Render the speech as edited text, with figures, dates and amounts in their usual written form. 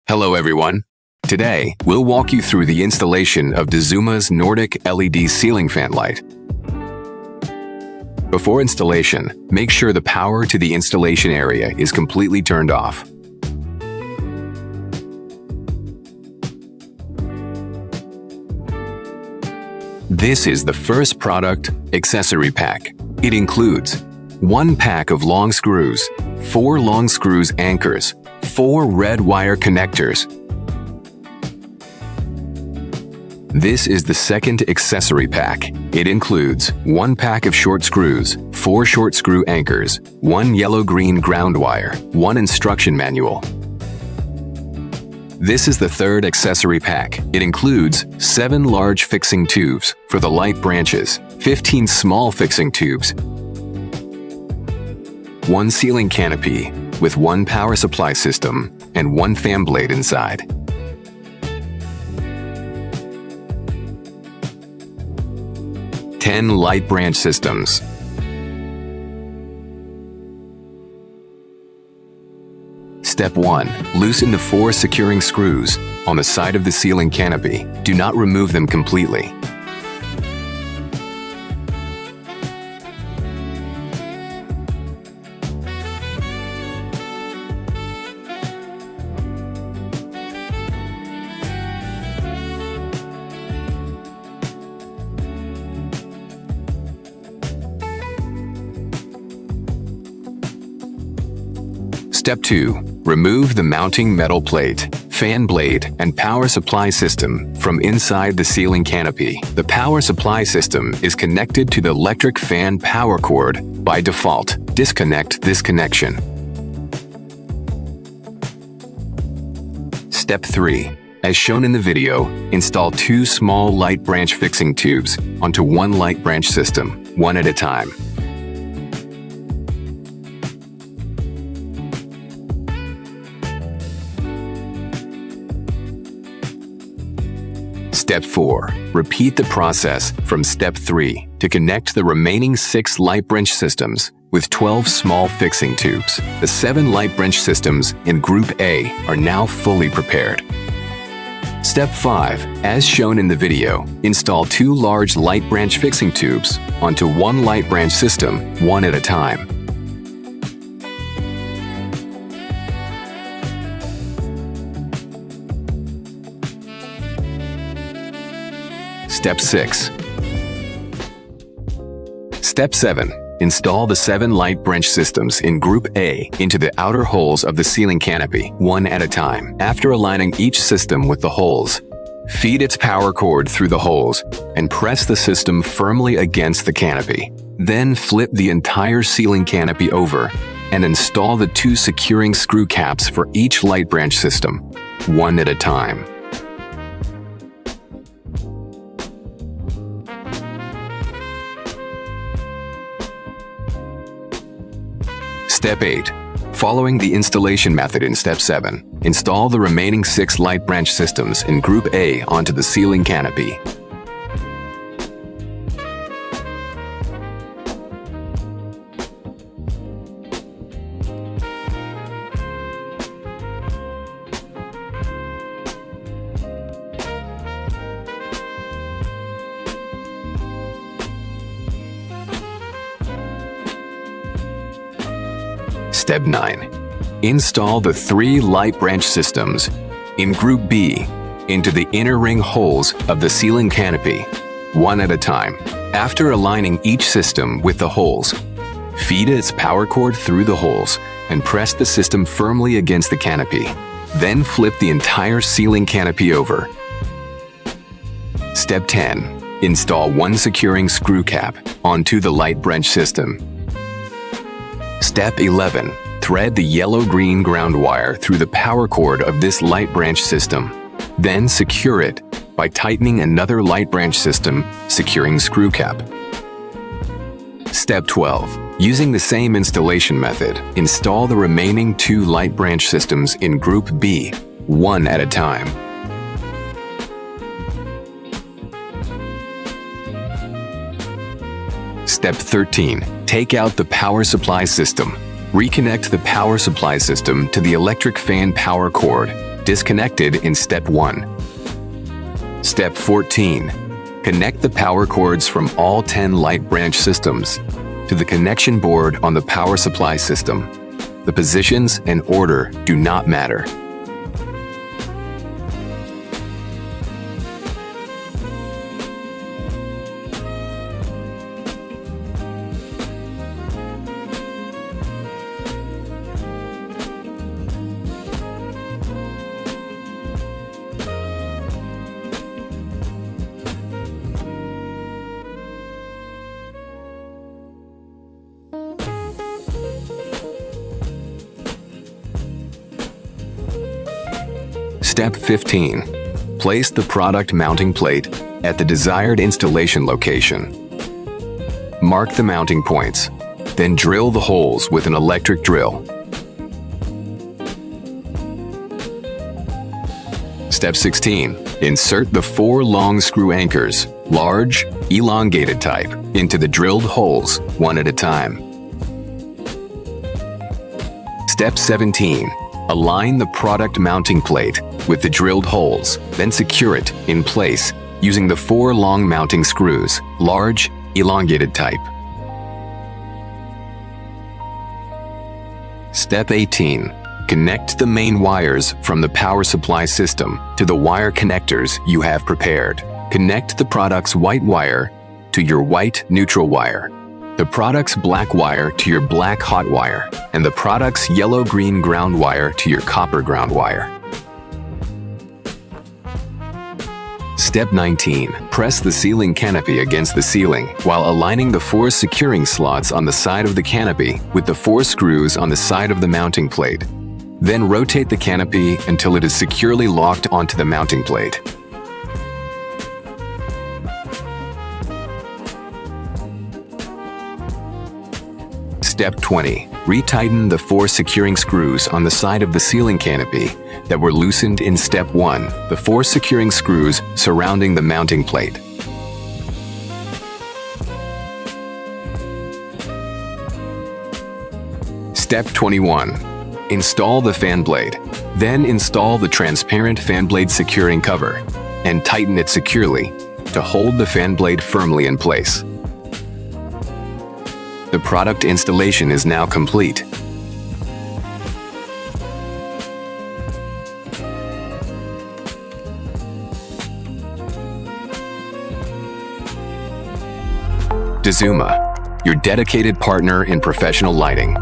Hello everyone. Today, we'll walk you through the installation of Dazuma's Nordic LED ceiling fan light. Before installation, make sure the power to the installation area is completely turned off. This is the first product accessory pack. It includes 1 pack of long screws, 4 long screws anchors, 4 red wire connectors. This is the second accessory pack. It includes 1 pack of short screws, 4 short screw anchors, 1 yellow-green ground wire, 1 instruction manual. This is the third accessory pack. It includes 7 large fixing tubes for the light branches, 15 small fixing tubes, 1 ceiling canopy with 1 power supply system and 1 fan blade inside. Ten light branch systems. Step 1. Loosen the 4 securing screws on the side of the ceiling canopy. Do not remove them completely. Step 2. Remove the mounting metal plate, fan blade, and power supply system from inside the ceiling canopy. The power supply system is connected to the electric fan power cord by default. Disconnect this connection. Step 3. As shown in the video, install 2 small light branch fixing tubes onto 1 light branch system, one at a time. Step 4. Repeat the process from Step 3 to connect the remaining 6 light branch systems with 12 small fixing tubes. The 7 light branch systems in Group A are now fully prepared. Step 5. As shown in the video, install 2 large light branch fixing tubes onto 1 light branch system, one at a time. Step 6. Step 7. Install the 7 light branch systems in Group A into the outer holes of the ceiling canopy, one at a time. After aligning each system with the holes, feed its power cord through the holes and press the system firmly against the canopy. Then flip the entire ceiling canopy over and install the 2 securing screw caps for each light branch system, one at a time. Step 8. Following the installation method in Step 7, install the remaining 6 light branch systems in Group A onto the ceiling canopy. Step 9. Install the 3 light branch systems in Group B into the inner ring holes of the ceiling canopy, one at a time. After aligning each system with the holes, feed its power cord through the holes and press the system firmly against the canopy. Then flip the entire ceiling canopy over. Step 10. Install 1 securing screw cap onto the light branch system. Step 11. Thread the yellow-green ground wire through the power cord of this light branch system. Then secure it by tightening another light branch system, securing screw cap. Step 12. Using the same installation method, install the remaining 2 light branch systems in Group B, one at a time. Step 13. Take out the power supply system. Reconnect the power supply system to the electric fan power cord. disconnected in Step 1. Step 14. Connect the power cords from all 10 light branch systems to the connection board on the power supply system. The positions and order do not matter. Step 15. Place the product mounting plate at the desired installation location. Mark the mounting points, then drill the holes with an electric drill. Step 16. Insert the 4 long screw anchors, large, elongated type, into the drilled holes, one at a time. Step 17. Align the product mounting plate with the drilled holes, then secure it in place using the 4 long mounting screws, large, elongated type. Step 18. Connect the main wires from the power supply system to the wire connectors you have prepared. Connect the product's white wire to your white neutral wire, the product's black wire to your black hot wire, and the product's yellow-green ground wire to your copper ground wire. Step 19. Press the ceiling canopy against the ceiling while aligning the 4 securing slots on the side of the canopy with the 4 screws on the side of the mounting plate. Then rotate the canopy until it is securely locked onto the mounting plate. Step 20. Retighten the 4 securing screws on the side of the ceiling canopy that were loosened in Step 1, the 4 securing screws surrounding the mounting plate. Step 21. Install the fan blade. Then install the transparent fan blade securing cover and tighten it securely to hold the fan blade firmly in place. The product installation is now complete. Dazuma, your dedicated partner in professional lighting.